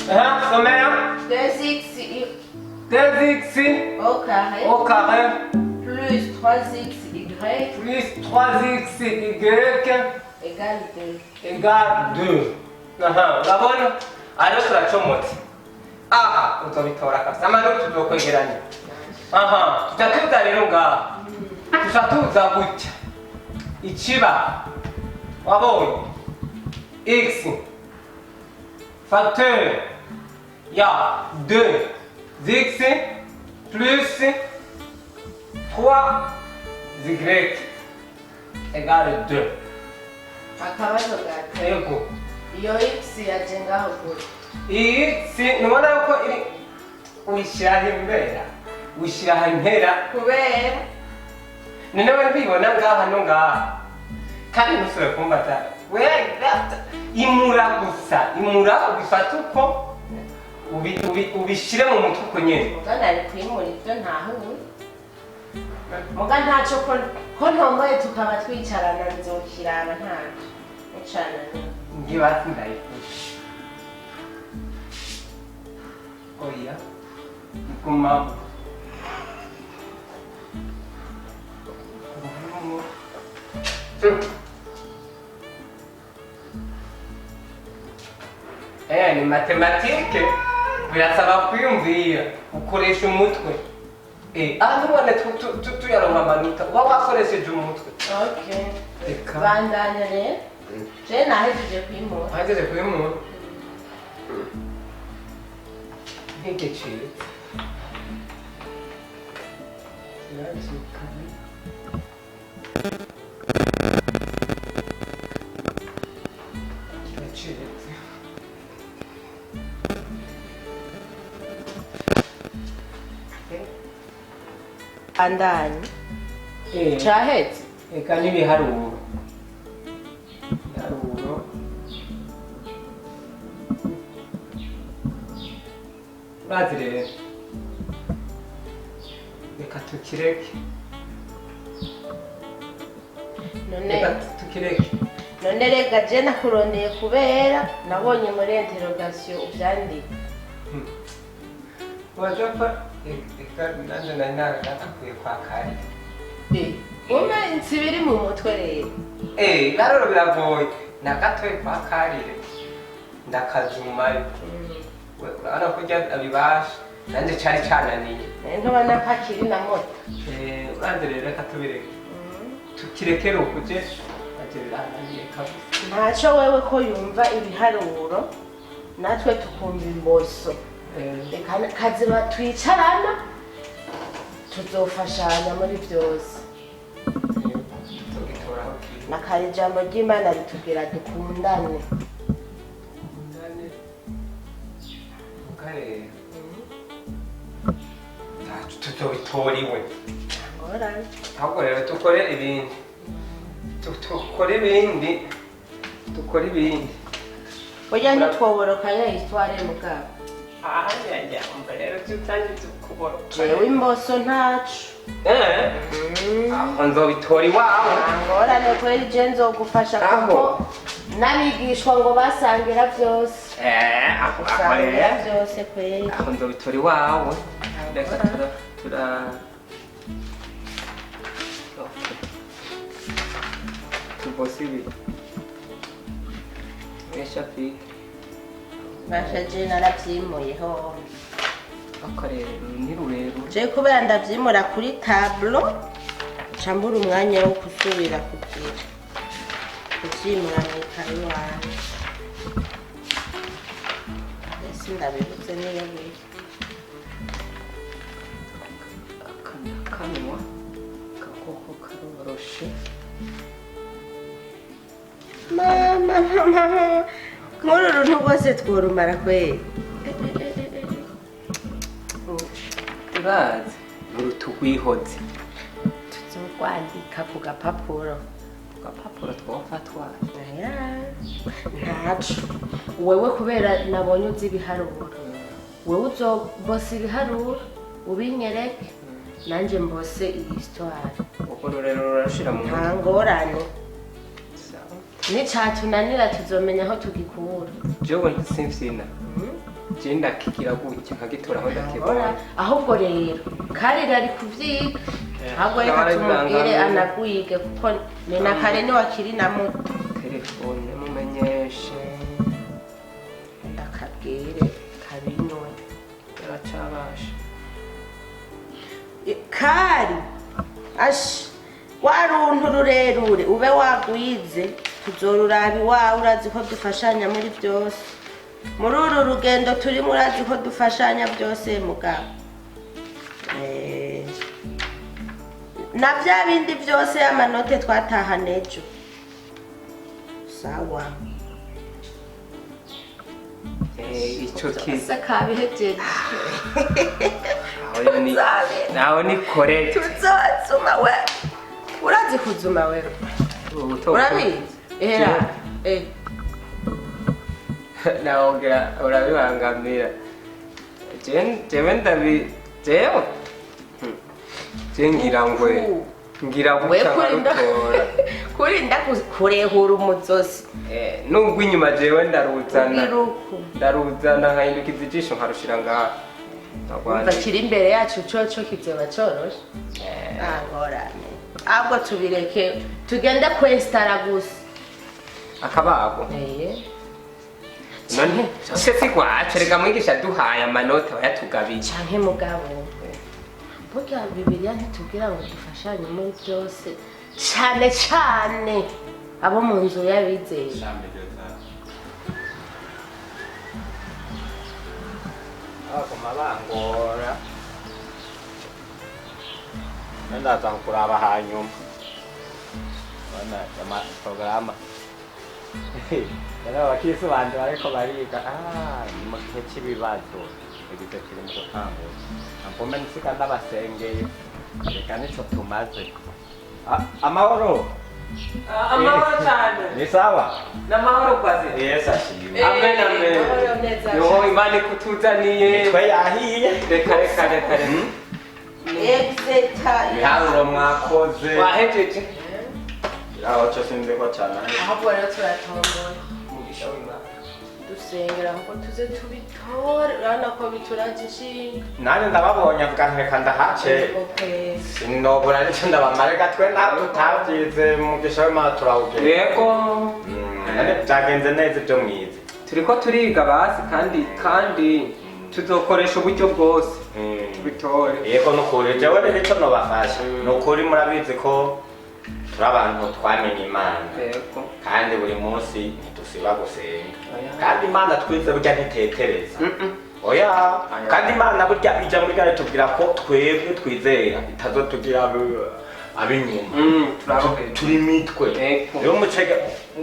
Sommaire. 2x au carré plus 3xy plus 3xy égale 2. Urabona? Ariyo turacomotse. Uzobitora kabisa. Amanota tuzokwegeranya. Tuca tuza rero ngaha. Tuca tuza gutya. Ikiba. Wabonye? X facteur ya 2x plus 3y égale 2. Akabazo gato. Yego. Iyo x yaje ngaho gute? X nubona yuko iri uyishyiraho impera. Uyishyiraho impera Kubera noneho mbibona ngaha no ngaha. Kandi nusubire kumbaza. Imura gusa. Imura ubifata uko ubishyire mu mutwe uko nyine. Mugana ari kwimura ibyo ntahuye. Muga ntacyo ko ntomboye tukaba twicarana nzokiraba ntacyo. Ucanana. Ngibaza ndayikora. Oya. Iguma. Ni matematike birasaba kwiyumvira ukoresha umutwe. Nubone tuyaronka amanota uba wakoresheje umutwe. Okay. Bandanya rero. Je nahejeje kwimura. Wahejeje kwimura? Nk'igiciro. Andanye. Chahetse. Eka n'ibiharuro. Ibiharuro. Urazi rero. Reka tukireke. None rega je nakurondeye kubera nabonye muri interrogation uvyandika. Wajapa nanje nari nakakwiye kwa kari. Ume nsibiri mu mutwe rero. Garoro biragoye. Nakatoye kwa karire. Ndakazumayo. Urabona ko ujya abibasha. Nanje cari cananiye. Ntobana pakiri na moto. Urazi rero reka tubireke. Tukirekere ukuje agereraniye kabisa. Ntacyo wewe ko yumva ibiharuro natwe tukumva imboso. Kaziba twicarana tuzofashanya muri byose. Nakari ijambo ry'Imana ritubwira dukundane. Tuzobitoriwe. Alright. Ahubwo rero tukore ibindi. Tukore ibindi. Oya ntitwoborokanya histoire mugabo. Rero tutangiye tukuboroka. Jewe imboso ntacu. Aho nzobitora iwawe. Ngorane kweli je nzogufasha kuko nabigishwa ngo basangira byose. Aho basangira byose kweli. Aho nzobitora iwawe. Reka tura impossible. Eshapi. Bashaje naravyimuyeho. Akarere ni rurerure. Je kubera ndavyimura kuri tableau. Chambura umwanya wo kusubira kuvyimura mu ikaye wawe. Ese ndabibutse niyo biri. Kanwa kakoko karoroshe. Mama. Muri runtu rwose tworumara kweli. Urazi n'urutugwihoze. Tuzokwandika ku gapapuro. Agapapuro twofatwa. Ntacu. Wewe kubera nabonye uzi ibiharuro. Wewe uzobosa ibiharuro ubinyereke. Nanje mbose iyi histoire. Uko rero rurashira mu nta ngorane. Ni cyatunanira tuzomenya aho tugikura. Jewe ntisimfina. je ndakigira gutya nkagitora aho ndakibona ahubwo rero karira ari kuvyiga ahubwo reka tumubwire anagwige kuko ni na kare ni wakiri na muto telefone mumenyeshe ndakabwire kabinywe yaracabasha kari ashi waruntu rurerure ube wagwize tuzoruraba iwawe urazi ko dufashanya muri byose muri uru rugendo turimo urazi ko dufashanya byose mugabo na bya bindi byose y'amanote twatahana ejo sawa ico kiza kabihejeje naho ni correct tuzozuma we urazi kuzuma wewe urabizi era naongera urabibangamira jewe jewe ngira gutya nkarutora kurinda kurehura umuzosi nubwo inyuma jewe ndaruzana nkahindukiza ijisho nkarushira ngaha umva kiri imbere yacu coco kizoba coroshe angorane ahubwo tubireke tugende kwestara gusa akabago none se sigwacu reka mwigisha duhaye amanota bayatugabiye canke mugabo burya bibiliya ntitubwira ngo dufashanye muri byose cane cane abo mu nzu y'abizeye abagoma bangora ndaza kuraba hanyuma bana porogaramu abakirisi banje bariko bariga ni mu gihe cy'ibibazo igihe kiri mu gutangura mvume nsiga ndabasengeye reka nico tumaze amahoro amahoro cyane ni sawa n'amahoro kwazi yesu ashimwe amen amen yo imana ikutuzaniye twe yahiye reka ibiharuro mwakoze wahejeje aho cyo sinzi ko cyane ahubwo rero turatombora umugisha w'imana dusengera ngo tuze tubitore urabona ko bituraje ishinga nanjye ndababonye avuga reka ndahace sinobura nicyo ndabamarega twe ntabwo tutabyize umugisha w'imana turawugera yego byagenze neza ibyo mwize turiko turiga basi kandi tuzokoresha uburyo bwose tubitore yego nukuri jewe rero icyo nobafasha nukuri murabizi ko turi abantu twamenye imana kandi buri munsi ntitusiba gusenga kandi imana twize burya ntitetereza oya kandi imana burya ija muri gare tubwira ko twebwe twizera itazotugira ab'inyuma turi mitwe rero mucege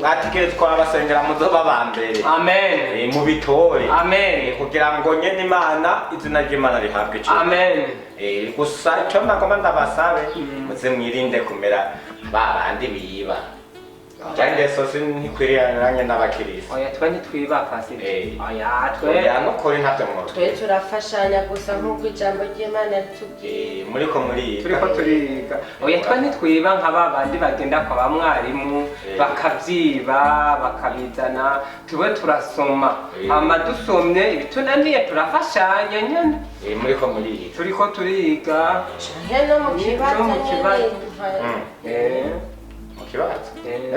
mwategerezwa abasengera muzoba bambere amen mu bitore amen kugira ngo nyene imana izina ry'imana rihabwe ico amen gusa icyo nagomba ndabasabe muze mwirinde kumera babandi biba cyangwa sosi ntikwiranye n'abakirisi oya twe ntitwiba pasire oya oya nukuri ntabyo mworo twe turafashanya gusa nk'uko ijambo ry'imana ritubwiye turiko turiga oya twe ntitwiba nka babandi bagenda kwa ba mwarimu bakavyiba bakabizana tuwe turasoma hama dusomye ibitunaniye turafashanya nyene turiko turiga heno mu kibazo kibazo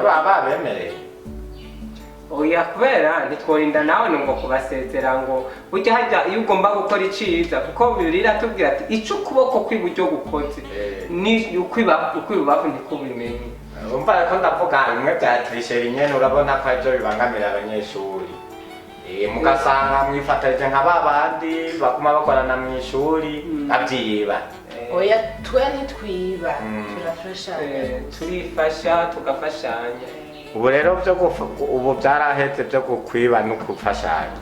baba bemereye oya kubera ntitworinda nawe ngo kubasezera ngo burya hajya iyo ugomba gukora iciza kuko bibiliya iratubwira ati ico ukuboko kw'iburyo gukoze ni ukwibubavu ntikubimenye umva ko ndavuga bimwe bya trisheri nyene urabona ko arivyo bibangamira abanyeshuri mugasanga mwifatanije nka babandi baguma bakorana mw'ishuri babyiba oya twe ntitwiba turafashanya turifasha tugafashanya ubu rero ubu byarahetse byo kukwiba no gufashanya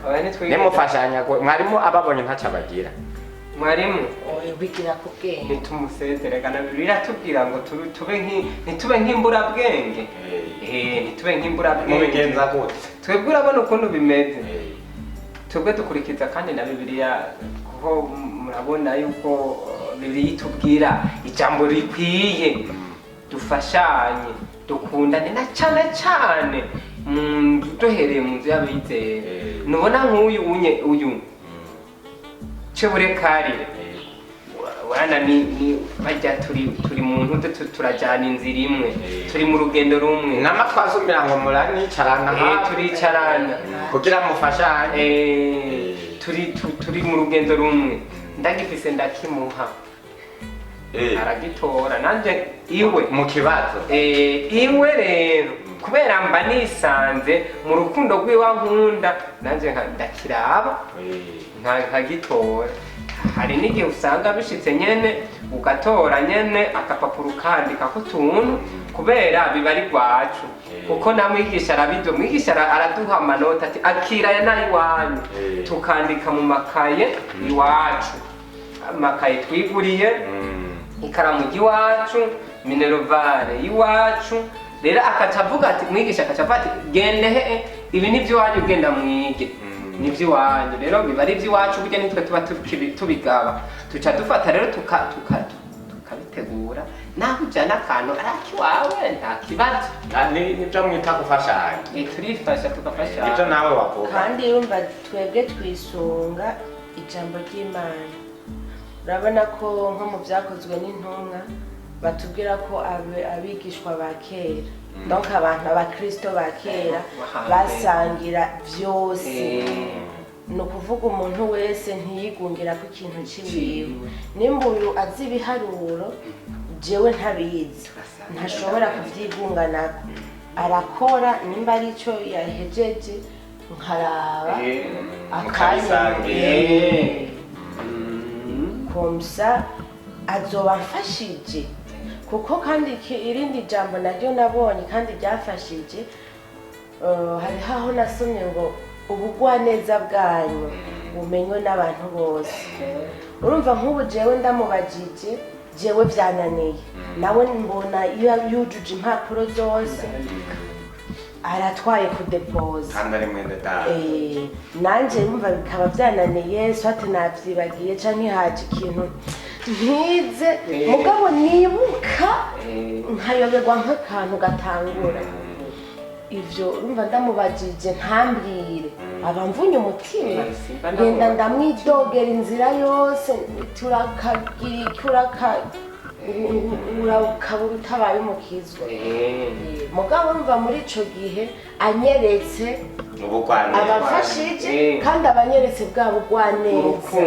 nimufashanya mwarimu ababonye ntacyo abagira mwarimu bigira ku bwenge ntitumusezeragana biratubwira ngo ntitube nk'imburabwenge ntitube nk'imburabwenge mubigenza gute twebwe urabona ukuntu bimeze twebwe dukurikiza kandi na bibiliya kuko murabona yuko bibiliya itubwira ijambo rikwiye dufashanye dukundane na cyane duhereye mu nzu y'abizera nubona nk'uyu ceburekarire wana ni bajya turi mu ntutu turajana inzira imwe turi mu rugendo rumwe nama twasumira ngo muranicarana turicarana kugira mufashanye turi mu rugendo rumwe ndagifise ndakimuha aragitora nanje iwe mu kibazo iwe rero kubera mba nisanze mu rukundo rw'iwa nkunda nanje ndakiraba nkagitora hari n'igihe usanga bishitse nyene ugatora nyene akapapuro kandikako utuntu kubera biba ari rwacu kuko na mwigisha arabizo mwigisha araduha amanota ati akiraya n'iwanyu tukandika mu makaye iwacu amakaye twiguriye ikaramu ry'iwacu minervare y'iwacu rero akaca avuga ati mwigisha akaca avuga ati gende he ibi nivyo wanyu genda mwige nivyo wanyu rero biba ari ivy'iwacu burya nitwe tuba tubigaba tuca dufata rero tukabitegura naho ujana akantu arakiwawe nta kibazo nivyo mwita gufashanya turifasha tugafashanya nivyo nawe wavuga kandi urumva twebwe twisunga ijambo ry'Imana urabona ko nko mu byakozwe n'intumwa batubwira ko abigishwa ba kera donc abantu abakristo ba kera basangira byose no kuvuga umuntu wese ntiyigungira ko ikintu ciwiwe nimba uyu azi ibiharuro jewe ntabizi ntashobora kuvyigungana arakora nimba ari cyo yahejeje nkaraba akayisangira komsa azobafashije kuko kandi irindi jambo naryo nabonye kandi ryafashije hari haho nasomye ngo ubugwaneza bwanyu bumenywe n'abantu bose urumva nk'ubu jewe ndamubajije jewe byananiye nawe mbona iyo yujuje impapuro zose aratwaye kudepoza kandi ari mwende da nanje yumva bikaba byananiye swate navyibagiye canke haje ikintu ntize mugabo nibuka nkayoberwa nk'akantu gatangura ivyo urumva ndamubajije ntambwire abamvunye umutima ngenda ndamwidogera inzira yose urakabura utabaye umukizwa mugabo urumva muri ico gihe anyeretse abafashije kandi abanyeretse bwa bugwaneza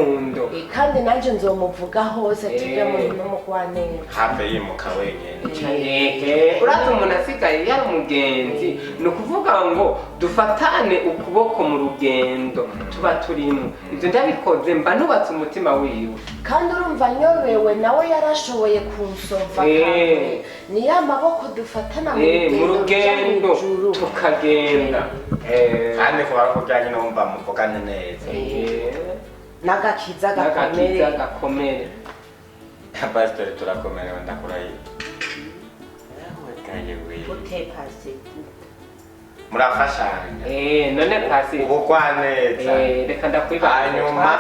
kandi nanje nzomuvuga hose tujya mu n'umugwaneza habe yimuka wenyene uraza umuntu asigaye yari umugenzi ni ukuvuga ngo dufatane ukuboko mu rugendo tuba turimo ibyo ndabikoze mba nubatse umutima wiwe kandi urumva nyobewe nawe yarashoboye kunsova ni ya maboko dufatana mu rugendo tukagenda kandi kuba kujyanye no mba muvugane neza n'agakiza gakomere pastor turakomerewe ndakurahiye murafashanya none pasi ubugwaneza reka ndakwibaza hanyuma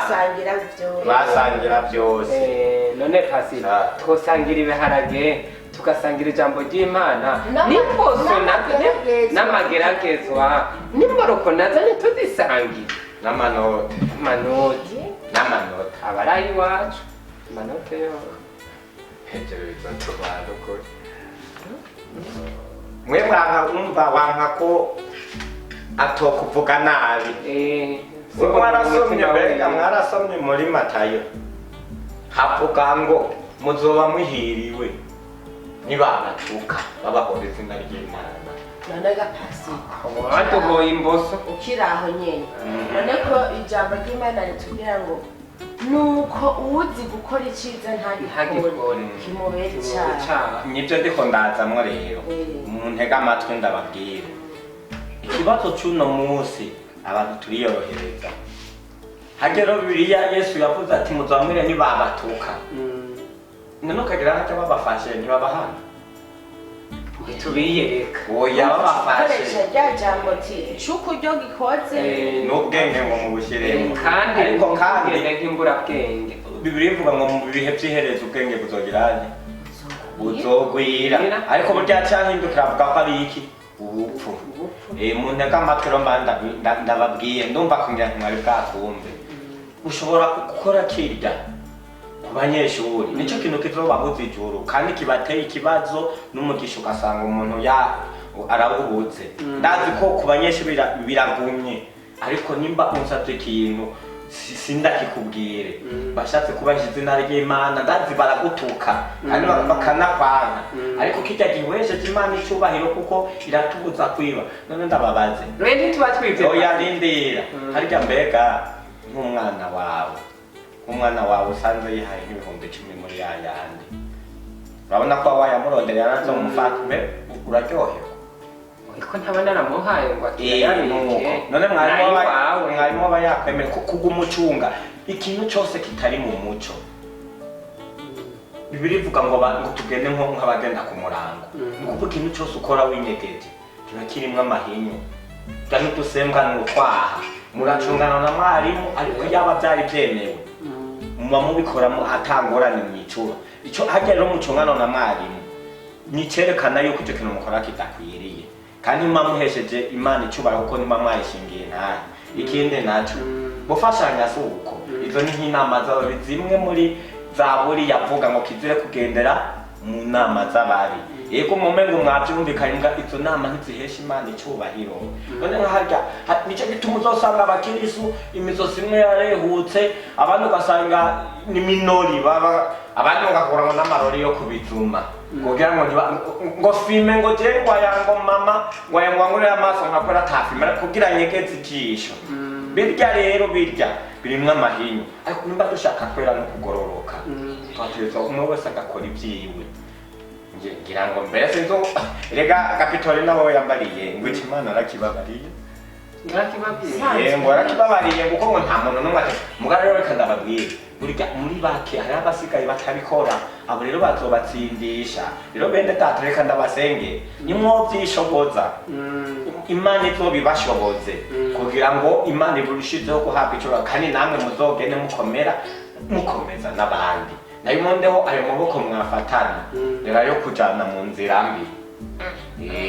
basangira byose none pasi twosangira ibiharage tugasangira ijambo ry'Imana n'imposo n'amageragezwa n'imboroko nazo ntituzisangira n'amanote aba ari ay'iwacu amanote yo hejuru bizatubana ukuri mwe wanka ko atokuvuga nabi mwarasomye muri Matayo havuga ngo muzoba muhiriwe nibabatuka babahora izina ry'Imana none gapasi watugoye imboso ukiraho nyene none ko ijambo ry'Imana ritubwira ngo nuko uwuzi gukora iciza ntagikore kimubera icyaha nibyo ndiko ndazamwo rero muntega amatwi ndababwira ikibazo cy'uno munsi abantu turiyorohereza hagero Bibiliya Yesu yavuze ati muzamwire nibabatuka none ukagira hata babafashe ntibabahana ntitubiyereka oya babafashe rya jambo ati icuku ryo gikoze n'ubwenge ngo mubushyiremo kandi ariko kandi nk'imbura bwenge Bibiliya ivuga ngo mu bihe by'iherezo ubwenge buzogiranye buzogwira ariko burya cyahindukira avuga ko ari iki ubupfu mu ntega amatwi ndababwiye ndumva kugira ngo mwari bwakumve ushobora gukora kirya ku banyeshuri nico kintu kizobabuza ijuru kandi kibateye ikibazo n'umugisha ugasanga umuntu arabuhutse ndazi ko ku banyeshuri biragumye ariko nimba unsabye ikintu sindakikubwire bashatse kubahisha izina ry'Imana ndazi baragutuka kandi bakanakwanga ariko kijya giwesheje Imana icubahiro kuko iratubuza kwiba none ndababaze rero tuba twivye oya rindira harya mbega nk'umwana wawe usanze yihaye nk'ibihumbi 10 muri yayandi urabona ko wayamurondera nazo mufata uraryohewe ariko ntabana namuhaye ngo atiyarike none mwarimu aba yakwemera kugumucunga ikintu cyose kitari mu muco Bibiri ivuga ngo tugende nk'abagenda ku murango nuko ikintu cyose ukora winyegeje kiba kirimo amahinyu kandi dusembwa n'utwaha muracungana na mwarimu ariko yaba byari byemewe muba mubikoramo atangorane mwicura icyo hajya rero mucungana na mwarimu nicerekana yuko icyo kintu mukora kidakwiriye kandi muhesheje Imana icubahiro kuko nimba mwayishingiye ntahe ikindi naco gufashanya suko izo ni nk'inama zawe zimwe muri zaburi yavuga ngo kizire kugendera mu nama z'abari yego mumengo mwavyumvikanye nga izo nama ntizihesha Imana icubahiro none harya nico bituma uzosanga abakirisu imizosi imwe yarehutse abantu ugasanga ni minori baba abandi bagakora n'amarori yo kubizuma kugira ngo filme ngo je ngo mama ngwangure amaso nkakora tafilme kugira nyegeze ijisho birya rero birimwe amahinyu ariko nimba dushaka kwera no kugororoka twateza umwe wese agakora ibyiwe ngira ngo mbere sinzo rega kapitoli nabo yambariye ngo Imana arakibabariye arakibabariye kuko ngo nta muntu n'umwe mugara rero reka ndababwire burya muri bake hari abasigaye batabikora abo rero bazobatsindisha rero bende data reka ndabasenge nimwovyishoboza Imana izobibashoboze kugira ngo Imana iburushizeho guhabwa icyo kandi namwe muzogende mukomeza n'abandi nayo mondeho ayo maboko mwafatana rero yo kujana mu nzira mbi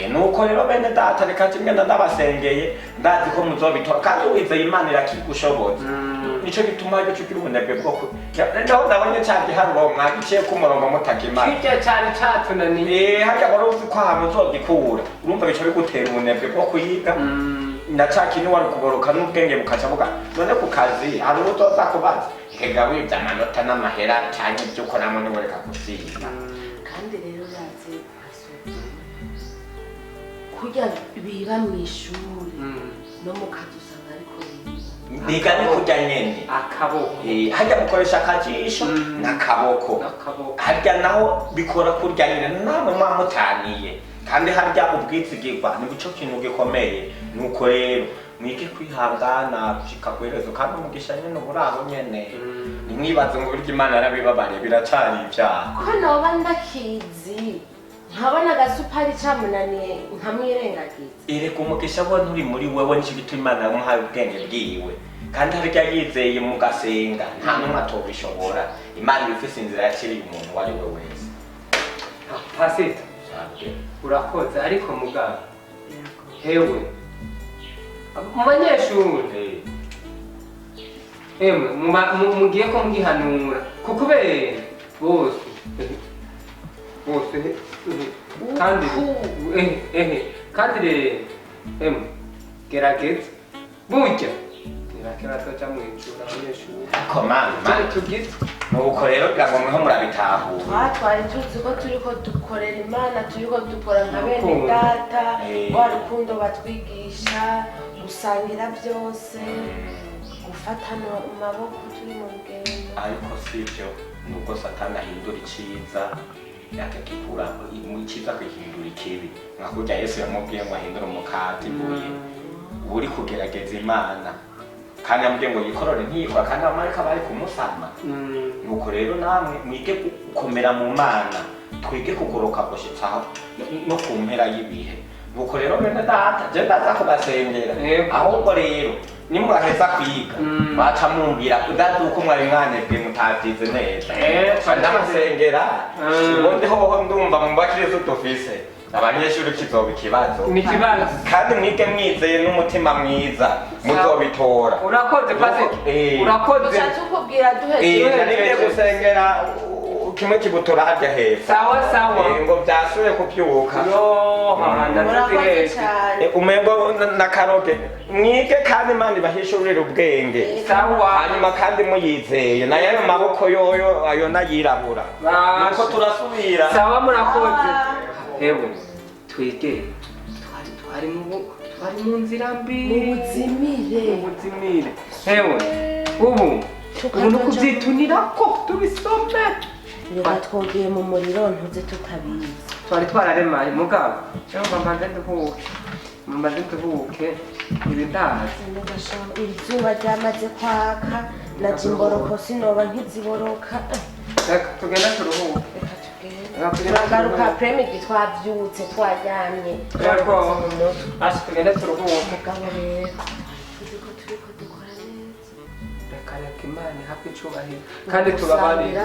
nuko rero bene data reka ngenda ndabasengeye ndazi ko muzobitora kandi wizeye Imana irakigushoboza nico gituma yo cyukira ubunebwe bwo ndaho ndabonye cyane haro mwagiciye ku murongo mutaka Imana kijya cyane catunaniye harya wari uzi ko ahantu uzogikura urumva bico bigutera ubunebwe bwo kuyiga ndacakini wari kugoroka n'ubwenge bukaca buga none ku kazi hari utoza kubaza hega wibya amanota n'amahera cyane ibyo ukoramo niwereka kusiga kandi rero yaze kurya biba mu ishuri no mu kazi usanga ariko niga ni kurya nyene akaboko hajya mukoresha akajisho n'akaboko harya naho bikora kurya nyene namwe mwamutaniye kandi harya ubwizigirwa ni buco kintu gikomeye nuko rero mwige kwihangana gushika kwerezo kandi umugisha nyene uburaho nyene nimwibaze ngo burya Imana yarabibabariye biracari ibyaha ko noba ndakizi nkabona agasupari camunaniye nkamwirengagiza ereka umugisha bo nturi muri wewe nico gituma Imana yamuhaye ubwenge bwiwe kandi harya yizeye mu gasenga nta numwe atobishobora Imana ifise inzira yakiriye umuntu wari we wese pasita urakoze ariko muganga hewe mu banyeshuri mugiye ko mwihanura kukubera bose kandi rero gerageza burya ntirakerazoca mwicura abanyeshuri komana tugize nuko rero kugira ngo mweho murabitahura twari tuzi ko turiko dukorera Imana turiko dukora nka bene data wa rukundo batwigisha gusangira byose gufatana amaboko turi mu rugendo ariko sivyo nuko Satani ahindura iciza yakakikura mu ciza kwihindura ikibi nkakurya Yesu yamubwiye ngo ahindure umukati buye uri kugerageza Imana kandi yamubwiye ngo yikorore ntiyikora kandi abamarayika bari kumusama nuko rero namwe mwige gukomera mu Mana twige kugoroka gushitsaho no ku mpera y'ibihe nuko rero bene data je ndaza kubasengera ahubwo rero nimwaheza kwiga baca mumbira kudaza uko mwari mwanebwe mutavyize neza ndabasengera ubundi hoho ndumva mu bakirisu dufise abanyeshuri kizoba ikibazo ni ikibazo kandi mwige mwizeye n'umutima mwiza muzobitora urakoze pasi urakoze ushatse ukubwira duheze nibyo gusengera kimwe kibutura harya hepfo sawa ngo byasuye kubyuka murakoze cyane umengo na karoge mwige kandi Imana ibahishurire ubwenge hanyuma kandi muyizeye nayo ayo maboko yoyo ayo nayirabura nuko turasubira sawa murakoze hewe twege twari mu nzira mbi mu buzimire hewe ubu no kubyitunira ko tubisome reka twogeye mu muriro ntuze tutabizi twari twararemaye mugabo cyangwa mamaze nduhuke ibi ndazi izuba ryamaze kwaka na jimboroko sinoba nk'iziboroka reka tugenda turuhuke turagaruka premigi twabyutse twaryamye tugenda turuhuke mugabo rero turiko dukora neza reka Imana ihabwe icyubahiro kandi tubabarira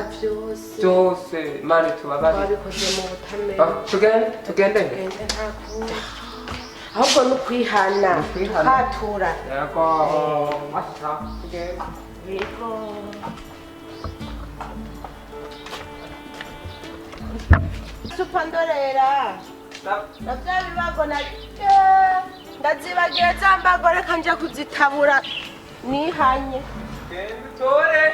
byose Imana tubabarira twabikoze mu butamenya tugende nta kundi ahubwo ni ukwihana tukatura yego yego supa ndorera na bya bibago ndazibagiye za mbago reka nje kuzitabura nihanye tore